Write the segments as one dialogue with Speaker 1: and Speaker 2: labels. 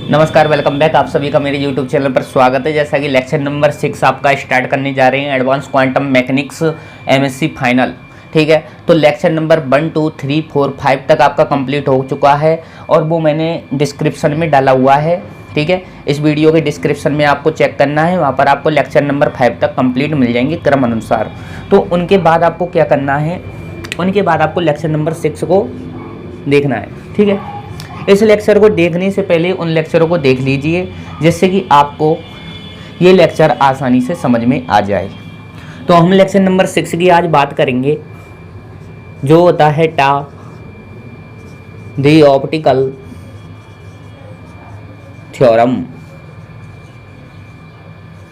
Speaker 1: नमस्कार, welcome back. आप सभी का मेरे YouTube चैनल पर स्वागत है। जैसा कि लेक्चर नंबर 6 आपका स्टार्ट करने जा रहे हैं, advance quantum mechanics MSc final. ठीक है, तो लेक्चर नंबर 1 2 3 4 5 तक आपका कंप्लीट हो चुका है और वो मैंने डिस्क्रिप्शन में डाला हुआ है। ठीक है, इस वीडियो के डिस्क्रिप्शन में आपको चेक करना है, वहाँ पर आपको लेक्चर नंबर 5 तक कंप्लीट मिल जाएंगे क्रम अनुसार। तो उनके बाद आपको क्या करना है, उनके बाद आपको लेक्चर नंबर 6 को देखना है। ठीक है, इस लेक्चर को देखने से पहले उन लेक्चरों को देख लीजिए जिससे कि आपको ये लेक्चर आसानी से समझ में आ जाए। तो हम लेक्चर नंबर 6 की आज बात करेंगे, जो होता है टा दी ऑप्टिकल थ्योरम।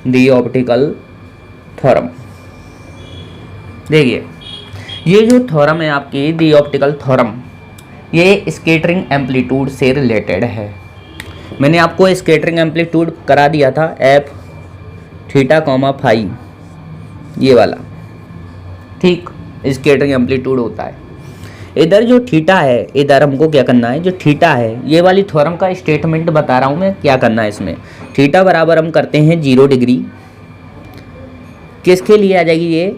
Speaker 1: दी ऑप्टिकल थ्योरम, देखिए ये जो थ्योरम है आपकी दी ऑप्टिकल थ्योरम, ये स्कैटरिंग एम्पलीट्यूड से रिलेटेड है। मैंने आपको स्कैटरिंग एम्पलीट्यूड करा दिया था एफ थीटा कॉमा फाई, ये वाला। ठीक, स्कैटरिंग एम्पलीट्यूड होता है। इधर जो थीटा है, इधर हमको क्या करना है, जो थीटा है ये वाली थ्योरम का स्टेटमेंट बता रहा हूँ मैं, क्या करना है इसमें। थीटा बराबर हम करते हैं 0 डिग्री, किसके लिए आ जाएगी ये,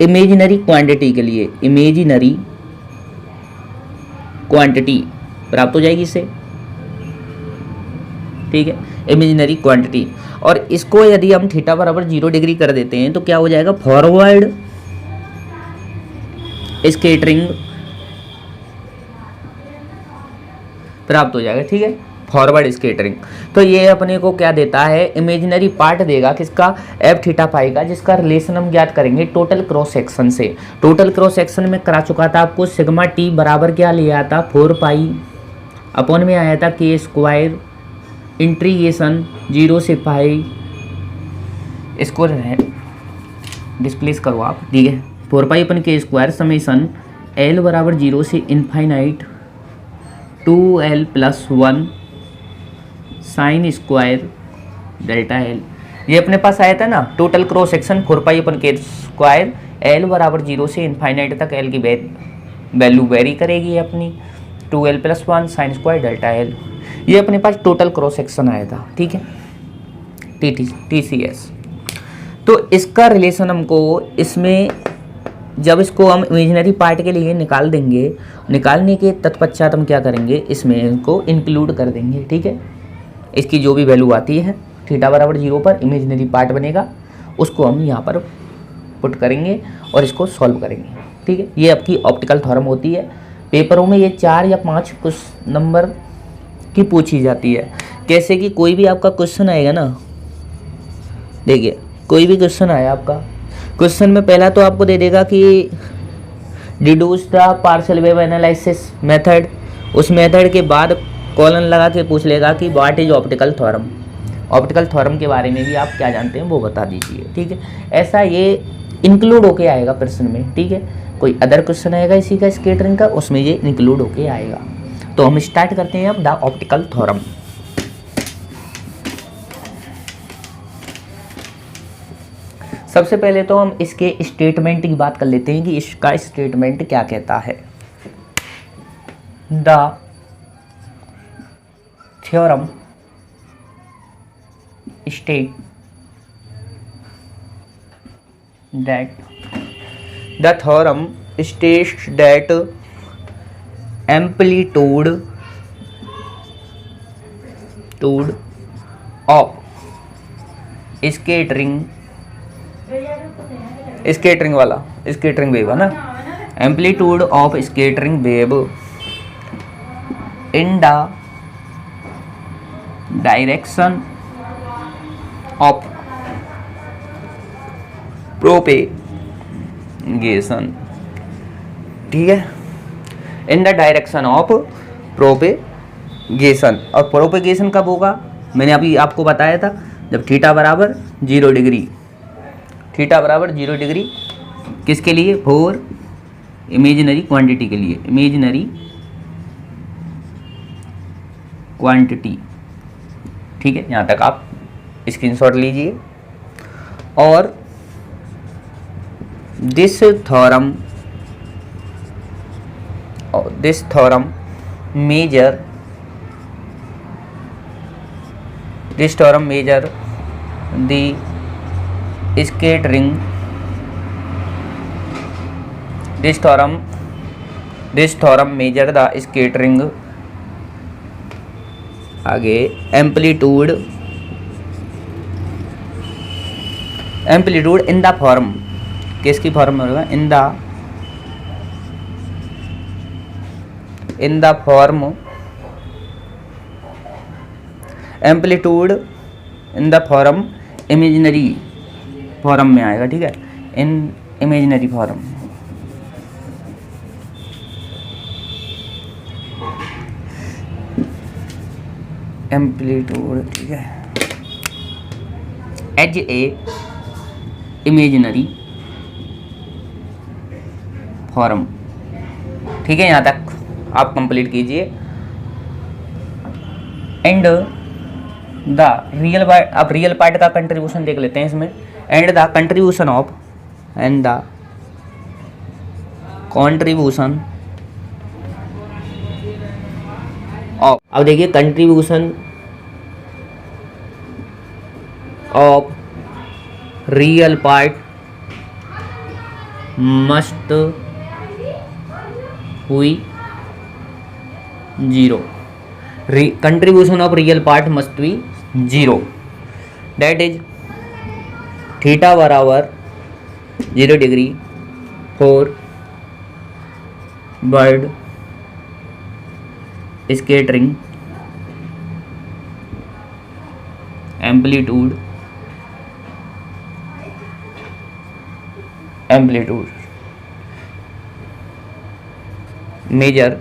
Speaker 1: इमेजिनरी क्वांटिटी के लिए। इमेजिनरी क्वांटिटी प्राप्त हो जाएगी इससे। ठीक है, इमेजिनरी क्वांटिटी। और इसको यदि हम थीटा बराबर 0 डिग्री कर देते हैं तो क्या हो जाएगा, फॉरवर्ड स्कैटरिंग प्राप्त हो जाएगा। ठीक है, फॉरवर्ड स्कैटरिंग। तो ये अपने को क्या देता है, इमेजिनरी पार्ट देगा किसका, एफ थीटा फाई का, जिसका रिलेशन हम ज्ञात करेंगे टोटल क्रॉस सेक्शन से। टोटल क्रॉस सेक्शन में करा चुका था आपको, सिग्मा टी बराबर क्या लिया था, 4 पाई अपॉन में आया था के स्क्वायर इंटीग्रेशन 0 से पाई। इसको डिस्प्लेस करो आप। ठीक है, 4 पाई अपन के स्क्वायर समेसन एल बराबर 0 से infinite 2l + 1 sine square delta L. ये अपने पास आया था ना, total cross section 4 pi upon के स्क्वायर एल बराबर 0 से इनफाइनाइट तक एल की वैल्यू वेरी करेगी अपनी, 2l + 1 sine square delta L. ये अपने पास टोटल क्रॉस सेक्शन आया था। ठीक है, TCS। तो इसका रिलेशन हमको इसमें, जब इसको हम इमेजिनरी पार्ट के लिए निकाल देंगे, निकालने के तत्पश्चात हम क्या करेंगे, इसमें इनको इंक्लूड कर देंगे। ठीक है, इसकी जो भी वैल्यू आती है थीटा बराबर 0 पर इमेजिनरी पार्ट बनेगा, उसको हम यहाँ पर पुट करेंगे और इसको सॉल्व करेंगे। ठीक है, ये आपकी ऑप्टिकल थ्योरम होती है। पेपरों में ये 4 या 5 कुछ नंबर की पूछी जाती है। कैसे कि कोई भी आपका क्वेश्चन आएगा ना, देखिए कोई भी क्वेश्चन आया आपका, क्वेश्चन में पहला तो आपको दे देगा कि deduce the partial wave analysis method. उस मेथड के बाद कॉलन लगा के पूछ लेगा कि what is optical theorem. Optical theorem के बारे में भी आप क्या जानते हैं वो बता दीजिए। ठीक है, ऐसा ये इंक्लूड होके आएगा प्रश्न में। ठीक है, कोई अदर क्वेश्चन आएगा इसी का स्कैटरिंग का, उसमें ये इंक्लूड होके आएगा। तो हम स्टार्ट करते हैं अब द ऑप्टिकल थ्योरम। सबसे पहले तो हम इसके स्टेटमेंट की बात कर लेते हैं कि इसका स्टेटमेंट क्या कहता है। The theorem state that the theorem states that amplitude of scattering वाला scattering wave है ना, amplitude of scattering wave in the direction of propagation। ठीक है, in the direction of propagation. और प्रोपेगेशन कब होगा, मैंने अभी आपको बताया था, जब थीटा बराबर 0 डिग्री, थीटा बराबर 0 डिग्री किसके लिए, फॉर इमेजिनरी क्वांटिटी के लिए, इमेजिनरी क्वांटिटी। ठीक है, यहाँ तक आप स्क्रीनशॉट लीजिए। और this theorem measure this theorem measure the scattering this theorem measure the scattering आगे एम्पलीट्यूड इन द फॉर्म, किसकी फॉर्म में होगा, in the form amplitude in the form imaginary form में आएगा, ठीक है, इन इमेजिनरी फॉर्म। एम्पलीट्यूड, ठीक है, एज ए इमेजिनरी फॉर्म, ठीक है, यहाँ तक आप कंप्लीट कीजिए। एंड द रियल पार्ट, अब रियल पार्ट का कंट्रीब्यूशन देख लेते हैं इसमें। एंड द कंट्रीब्यूशन ऑफ अब देखिए contribution of real part must हुई 0, contribution of real part must be 0, that is theta बराबर 0 degree forward scattering amplitude measure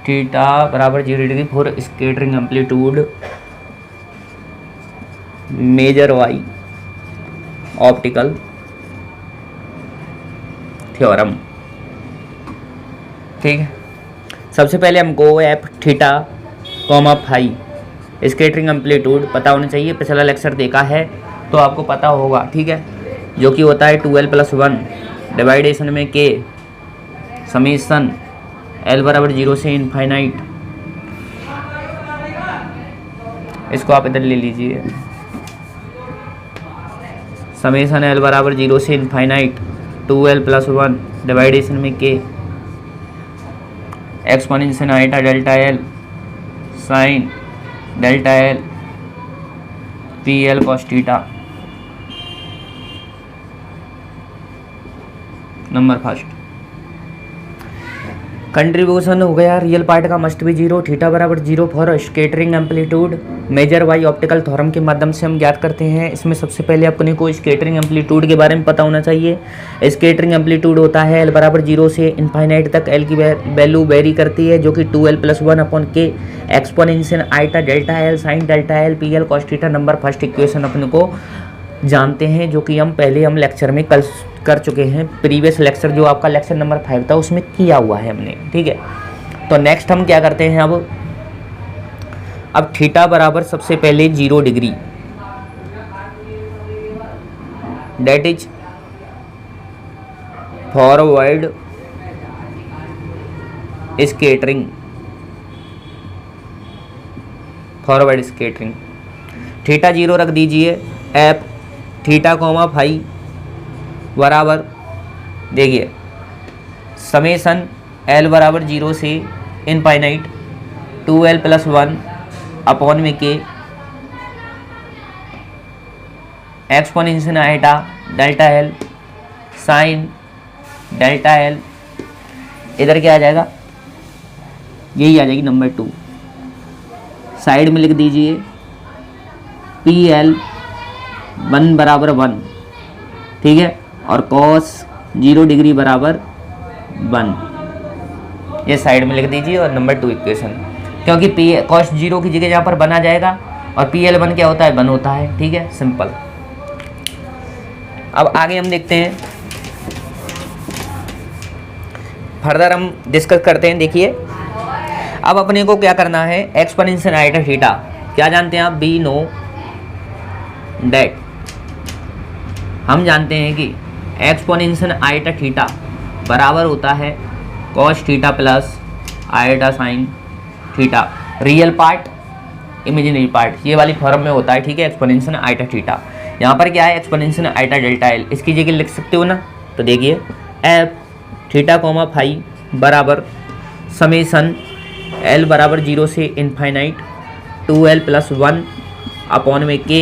Speaker 1: theta बराबर 0 degree for scattering amplitude measure via optical theorem, ठीक है। सबसे पहले हमको f theta comma phi scattering amplitude पता होना चाहिए, पिछला लेक्चर देखा है तो आपको पता होगा, ठीक है, जो कि होता है 2l+1 डिवाइडेशन में के समेशन l बराबर 0 से इनफाइनाइट, इसको आप इधर ले लीजिए, समेशन l बराबर 0 से इनफाइनाइट 2l+1 डिवाइडेशन में के exponential iota delta l sine delta l p l cos theta. Number first contribution हो गया रियल पार्ट का मस्ट बी 0, थीटा बराबर 0 for scattering amplitude measure via optical theorem के माध्यम से हम ज्ञात करते हैं। इसमें सबसे पहले अपने को स्केटरिंग एम्पलीट्यूड के बारे में पता होना चाहिए। स्केटरिंग एम्पलीट्यूड होता है एल बराबर 0 से इनफाइनाइट तक एल की वैल्यू वेरी करती है, जो कि 2l+1 अपॉन के exponential iota delta l sine delta l p l cos theta. Number first equation अपने को जानते हैं, जो कि हम लेक्चर में कल कर चुके हैं। प्रीवियस लेक्चर जो आपका लेक्चर नंबर 5 था उसमें किया हुआ है हमने, ठीक है। तो नेक्स्ट हम क्या करते हैं, अब थीटा बराबर सबसे पहले 0 degree, that is forward scattering theta 0 रख दीजिए। एफ थीटा कॉमा फाई बराबर देखिए समेशन एल बराबर 0 से इनफाइनाइट 2l+1 अपॉन में के exponential iota delta l sine delta l, इधर क्या आ जाएगा, यही आ जाएगी नंबर 2। साइड में लिख दीजिए पी एल 1 बराबर 1, ठीक है, और कॉस 0 डिग्री बराबर 1, ये साइड में लिख दीजिए और नंबर 2 इक्वेशन, क्योंकि पी कॉस 0 की जगह यहाँ पर 1 आ जाएगा और पी एल 1 क्या होता है, 1 होता है, ठीक है, सिंपल। अब आगे हम देखते हैं, फर्दर हम डिस्कस करते हैं। देखिए अब अपने को क्या करना है, एक्सपोनेंशियल आइटा थीटा क्या जानते हैं आप, बी नो डेट हम जानते हैं कि एक्सपोनेंशियल आइटा थीटा बराबर होता है cos theta plus iota sine theta, real part imaginary part ये वाली फॉर्म में होता है, ठीक है, एक्सपोनेंशियल आइटा थीटा। यहाँ पर क्या है, एक्सपोनेंशियल आइटा डेल्टा एल, इसकी जगह लिख सकते हो ना, तो देखिए एफ थीटा कॉमा फाई बराबर समेसन एल बराबर 0 से इनफाइनाइट 2l + 1 अपॉन में के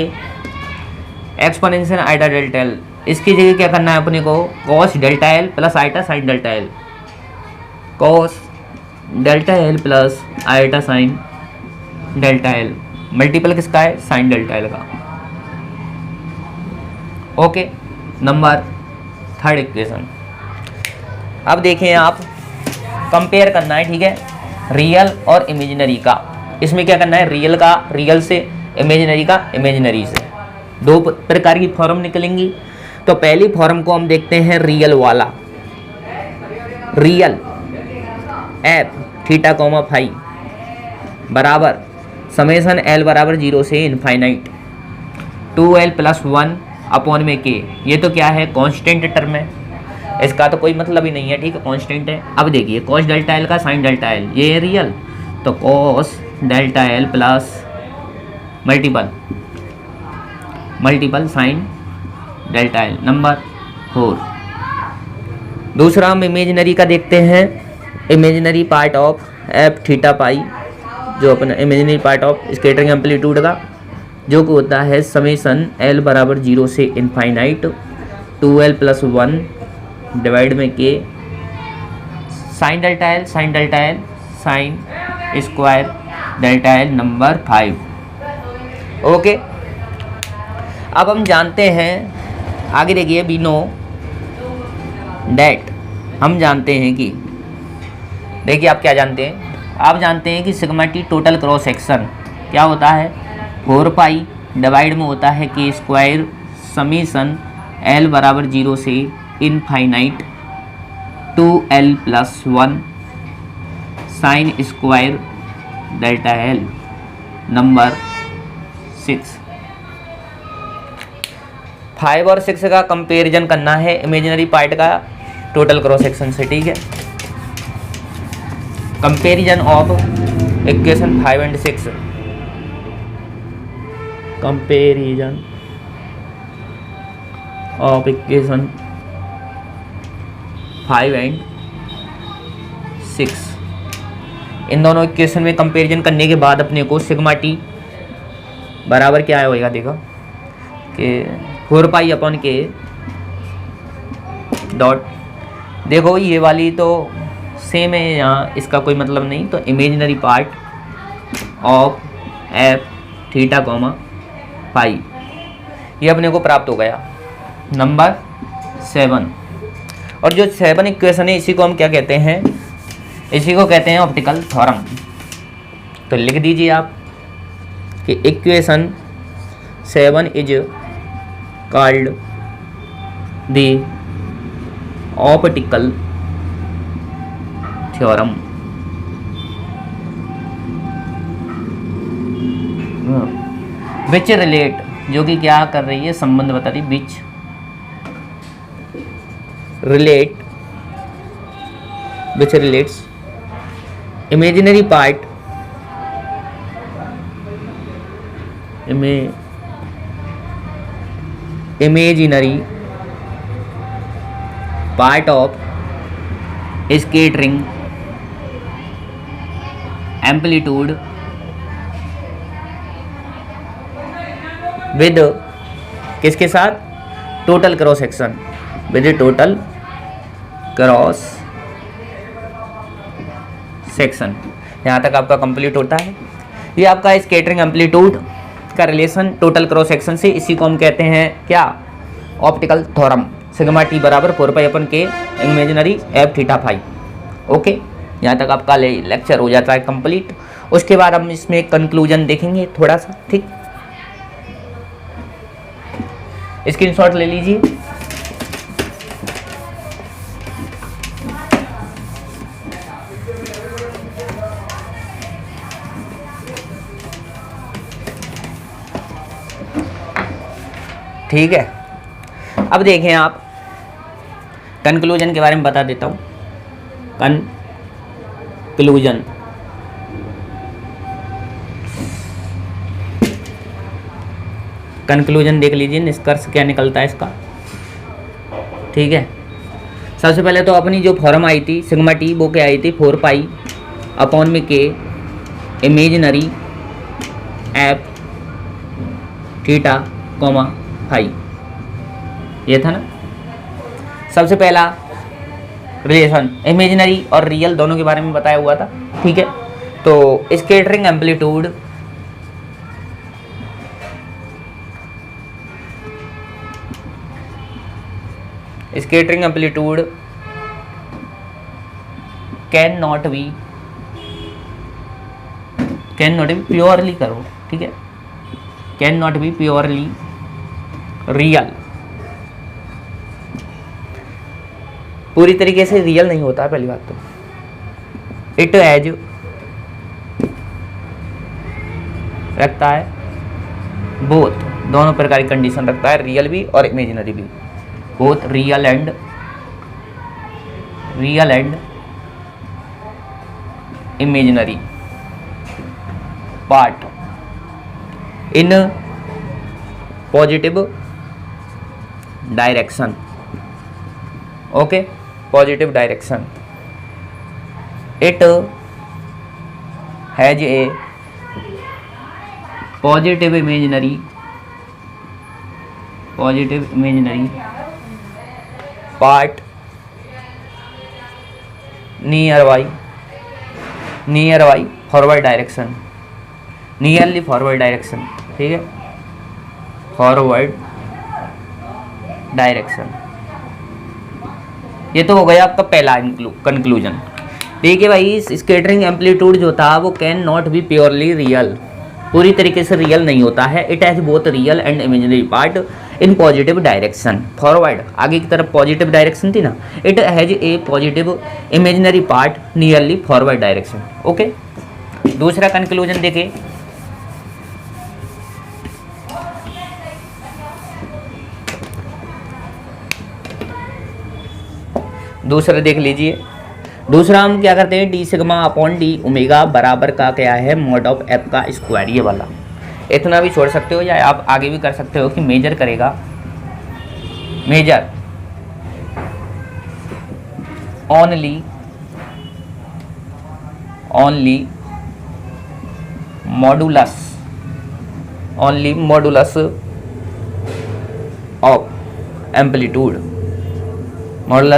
Speaker 1: एक्सपोनेंशियल आइटा डेल्टा एल। इसकी जगह क्या करना है अपने को, cos delta l plus iota sine delta l, cos delta l plus iota sine delta l, multiple किसका है, साइन डेल्टा एल का। Okay, number 3rd equation. अब देखें आप, कंपेयर करना है, ठीक है, रियल और इमेजिनरी का। इसमें क्या करना है, रियल का रियल से, इमेजिनरी का इमेजिनरी से, दो प्रकार की फॉर्म निकलेंगी। तो पहली फॉर्म को हम देखते हैं रियल वाला, real f theta comma phi बराबर समेसन एल बराबर 0 से इनफाइनाइट 2l + 1 अपॉन में के। ये तो क्या है, कांस्टेंट टर्म है, इसका तो कोई मतलब ही नहीं है, ठीक है, कांस्टेंट है। अब देखिए कॉस डेल्टा एल का साइन डेल्टा एल, ये है रियल, तो cos delta l plus multiple sign delta L, number 4। दूसरा हम इमेजिनरी का देखते हैं, imaginary part of F theta pi, जो अपना imaginary part of scattering amplitude का, जो कि होता है समेसन एल बराबर 0 से इनफाइनाइट 2l + 1 डिवाइड में के sign delta l sine square delta L, number 5। Okay, अब हम जानते हैं, आगे देखिए, वी नो डैट, हम जानते हैं कि, देखिए आप क्या जानते हैं, आप जानते हैं कि sigma T total cross section क्या होता है, 4 पाई डिवाइड में होता है के स्क्वायर समीसन एल बराबर 0 से infinite 2l + 1 sine square delta L, number 6। 5 और 6 का कंपैरिजन करना है इमेजिनरी पार्ट का टोटल क्रॉस सेक्शन से, ठीक है। Comparison of equation 5 and 6, comparison of equation 5 and 6, इन दोनों इक्वेशन में कंपैरिजन करने के बाद अपने को सिग्मा टी बराबर क्या होएगा, देखो कि 4 पाई अपॉन के डॉट, देखो ये वाली तो सेम है, यहाँ इसका कोई मतलब नहीं, तो imaginary part of F theta comma pi, ये अपने को प्राप्त हो गया, नंबर 7। और जो 7 इक्वेशन है, इसी को हम क्या कहते हैं, इसी को कहते हैं ऑप्टिकल थ्योरम। तो लिख दीजिए आप कि equation 7 is called the optical theorem. Which relate, जो कि क्या कर रही है, संबंध बता रही, विच relates imaginary part of scattering amplitude with किसके साथ, total cross section, with total cross section. यहाँ तक आपका कंप्लीट होता है। ये आपका स्केटरिंग एम्पलीट्यूड का रिलेशन टोटल क्रॉस सेक्शन से, इसी को हम कहते हैं क्या, ऑप्टिकल थ्योरम। सिग्मा टी बराबर 4 पाई अपन के imaginary f theta phi. Okay, यहाँ तक आपका लेक्चर हो जाता है कंप्लीट। उसके बाद हम इसमें कंक्लूजन देखेंगे थोड़ा सा, ठीक। स्क्रीनशॉट ले लीजिए। ठीक है, अब देखें आप, कंक्लूजन के बारे में बता देता हूँ। कन्क्लूजन। कंक्लूजन देख लीजिए, निष्कर्ष क्या निकलता है इसका। ठीक है, सबसे पहले तो अपनी जो फॉर्म आई थी सिग्मा टी, वो क्या आई थी 4 पाई अपॉन में के imaginary f theta comma phi, ये था ना। सबसे पहला रिलेशन इमेजिनरी और रियल दोनों के बारे में बताया हुआ था। ठीक है, तो scattering amplitude can not be purely करो, ठीक है, can not be purely real, पूरी तरीके से रियल नहीं होता है पहली बात तो। इट एज रखता है बोथ, दोनों प्रकार की कंडीशन रखता है, रियल भी और इमेजिनरी भी, both real and imaginary part in positive direction. Okay, positive direction. It has a positive imaginary part near by forward direction, nearly forward direction, ठीक है, फॉरवर्ड डायरेक्शन। ये तो हो गया आपका पहला कंक्लूजन। देखिए भाई, स्कैटरिंग एम्पलीट्यूड जो था वो can not be purely real, पूरी तरीके से रियल नहीं होता है। It has both real and imaginary part in positive direction, forward आगे की तरफ पॉजिटिव डायरेक्शन थी ना। It has a positive imaginary part nearly forward direction. Okay, दूसरा कंक्लूजन देखें। दूसरा देख लीजिए, दूसरा हम क्या करते हैं, D sigma upon D omega बराबर का क्या है, मॉड ऑफ एफ का स्क्वायर, ये वाला। इतना भी छोड़ सकते हो या आप आगे भी कर सकते हो कि मेजर करेगा, measure only modulus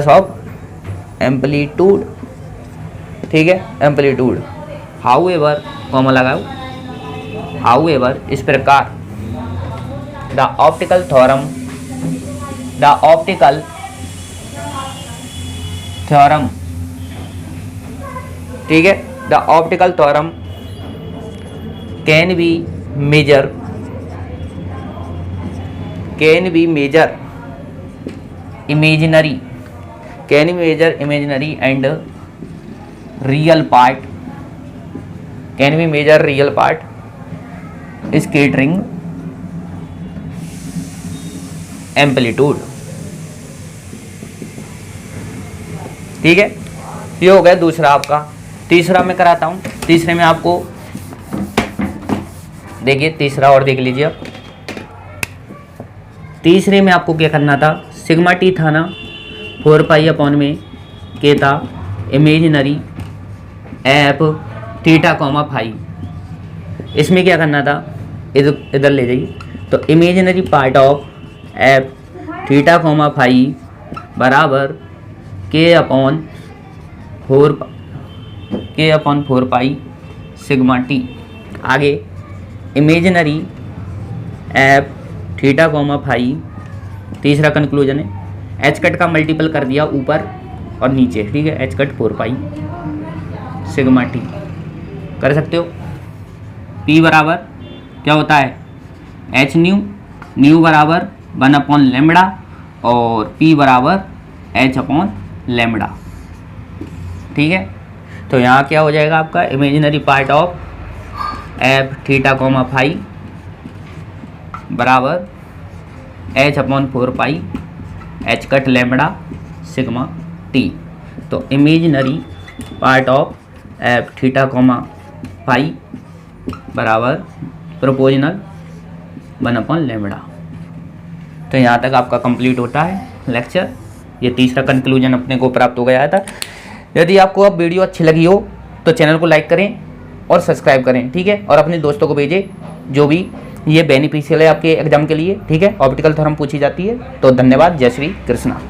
Speaker 1: of amplitude, ठीक है, एम्पलीट्यूड। हाउएवर कॉमा लगाओ, हाउएवर इस प्रकार द ऑप्टिकल थ्योरम ठीक है, the optical theorem can be measure imaginary and real part, scattering amplitude. ठीक है, ये हो गया दूसरा आपका। तीसरा मैं कराता हूं। तीसरे में आपको देखिए, तीसरा और देख लीजिए आप। तीसरे में आपको क्या करना था, सिग्मा टी था ना 4 पाई अपॉन में के था imaginary f theta comma phi. इसमें क्या करना था, इधर ले जाइए, तो imaginary part of F theta comma phi बराबर के अपॉन 4 पाई सिग्मा टी। आगे imaginary f theta comma phi, तीसरा कंक्लूजन है, एच कट का मल्टीपल कर दिया ऊपर और नीचे, ठीक है, h cut 4 pi sigma t कर सकते हो। पी बराबर क्या होता है, एच न्यू बराबर 1 अपॉन लेमड़ा और पी बराबर एच अपॉन लेमड़ा। ठीक है, तो यहाँ क्या हो जाएगा आपका, imaginary part of F theta comma phi बराबर H upon 4 pi H cut lambda sigma T. तो imaginary part of F theta comma phi बराबर प्रोपोर्शनल 1/λ। तो यहाँ तक आपका कंप्लीट होता है लेक्चर। ये तीसरा कंक्लूजन अपने को प्राप्त हो गया था। यदि आपको अब वीडियो अच्छी लगी हो तो चैनल को लाइक करें और सब्सक्राइब करें, ठीक है, और अपने दोस्तों को भेजें जो भी ये बेनिफिशियल है आपके एग्जाम के लिए, ठीक है। ऑप्टिकल थ्योरम पूछी जाती है। तो धन्यवाद, जय श्री कृष्णा।